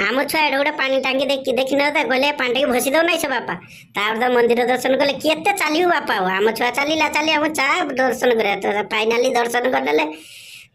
आम छुआ एडे गोटे पानी टांगी देखी न कहले पानी टांगी भसी दो ना बापा तापर तो मंदिर दर्शन कले केते चलियो बापा आम छुआ चलिला चली आम चा दर्शन कर फाइनाली दर्शन करदेले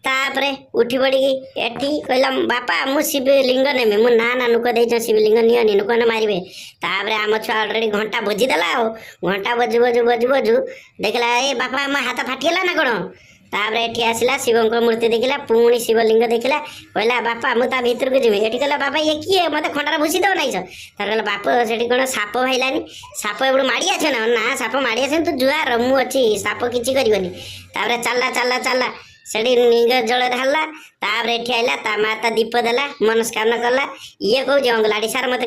तापरे उठी पड़ी एठी कहला बापा मु शिवलिंग नेमी मु ना नुक दे शिवलिंग नियनी नुक ने मारे तापरे आम छुआ अलरेडी घंटा बजिदेला घंटा बजू बजू बजू बजू देखला ए बापा आम हाथ फाटीगला ना कौन तापरे एठी आसिला शिवंक मूर्ति देखला पुणी शिवलिंग देखला कहला बापा मु ता भीतर को जीवी एठी कहला बापा ये किए मते खंडार भूसी दो नाइछ तार कहला बाप सेठी कोन साप भाइलानी साप एबडू माडी आछे ना साप माडी आछे तू जुआर मु अछि साप किछि करिवनी तापरे चलला चलला चलला सेठी निंग जल ढाला तापरे एठी आइला ता माता दीप देला मनस्कामना कला ये कहू जंगलाडी सार मते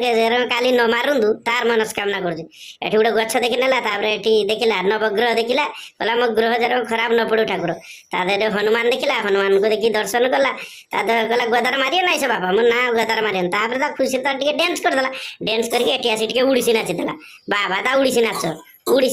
काली न मारुंदु तार मनस्कामना करजु एठी गोटे गछ देखि नेला तापरे एठी देखिला नवग्रह देखिला कहला मो ग्रह जर खराब न पड़ू ठाकुर ता देरे हनुमान देखिला हनुमान को देखि दर्शन कला ता देरे कहला गदर मारियो नाइ से बाबा मो ना गदर मारियो तापरे ता खुशी त टिके डांस कर देला डांस करके एठी आसी टिके उड़ीसी नाचि देला बाबा ता उड़ीसी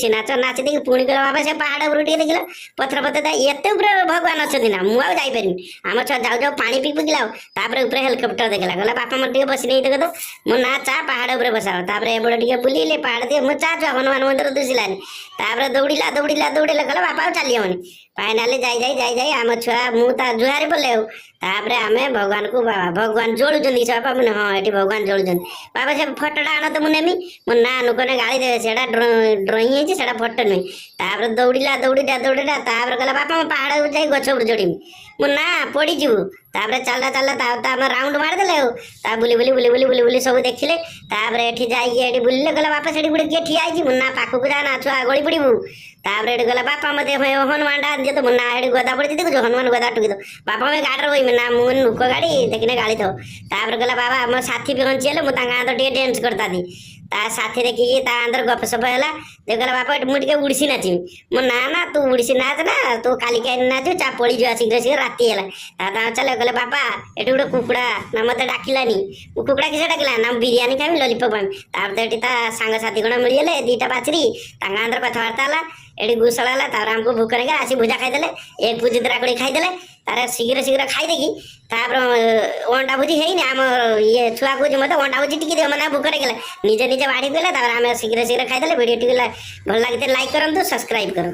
नाच नाच देखि पुणी कहला बाबा से पहाड़ उपर टिके देखिला पथर पथर एते ऊपर भगवान अछथि ना मु आ जाई परिनी आम छुआ जाऊ जाऊ पानी पी पिला तापरे ऊपर हेलिकॉप्टर देखला कहला बापा मन टिके बसी नहीं देख तो मो ना चा पहाड़ ऊपर बसाओ तापरे एबड़ टिके बुलीले पहाड़ दे मु चा चा हनुमान मंदिर दुसिलानी तापरे दौड़िला दौड़िला दौड़िला कहला बापा चली होनी फाइनाली जाई आम छुआ मु ता जुहारी बोले तापरे आमे भगवान को बाबा भगवान जोड़ुचंदी से बापा मुने हां एठी भगवान जोड़ुचंदी बाबा से फोटोटा आन तो मु नेमी मो ना नुकने गाली दे सेडा ड्राइंग है सेडा फोटो नहीं तापरे दौड़िला दौड़िला दौड़िला तापरे कहला बापा मैं पहाड़ ऊपर जाई गछ ऊपर जोड़ीमी मु ना पड़ी जीवु तापरे चलला चलला ता हम राउंड मार देले ता बुली बुली बुली बुली बुली बुली सब देखिले तापरे एठी जाई एठी बुलिले कहला बापा सेठी गुडे के ठिया आइजी मु ना पाखु जा ना छुआ गळी पड़ीबू तापरे एठी कहला बापा मते हनुमान डा जे तो मु ना एठी गदा पड़ी देखु जो हनुमान गदा टुकी दो बापा मैं गाडर होई ना मु नुक गाड़ी देखिने गाली थो तापरे कहला बाबा हम साथी भी हंचिले मु तांगा तो टे डांस करता दी ता साथी देखी ता अंदर गप सप हैला देखला बापा मु टिके उड़ीसी नाची मु ना तू उड़ीसी नाच ना तू काली काई नाचू चा पड़ी जो शीघ्र शीघ्र राती हैला ता चले कहले बापा एठी गोटे कुकुड़ा ना मते डाकिलानी कुकुड़ा किसे डाकिला ना बिरयानी खाइम लॉलीपॉप खाइम तापर एठी ता सांग साथी गण मिलिले दीटा बाचरी तांगा अंदर कथबार्ता होला एठी गुसला होला तार हमको भूख नहीं आसी भुजा खाई देले एक भुजी द्राकड़ी खाई देले तारे शीघ्र शीघ्र खाई देखी तापर अंडा भुजी हेइनी आम ये छुआ को मते अंडा भुजी टिके दे मना भूख नहीं गेले निजे निजे बाड़ी देले तापर हम शीघ्र शीघ्र खाई देले वीडियो टिके भल लागिते लाइक करंतु सब्सक्राइब करंतु।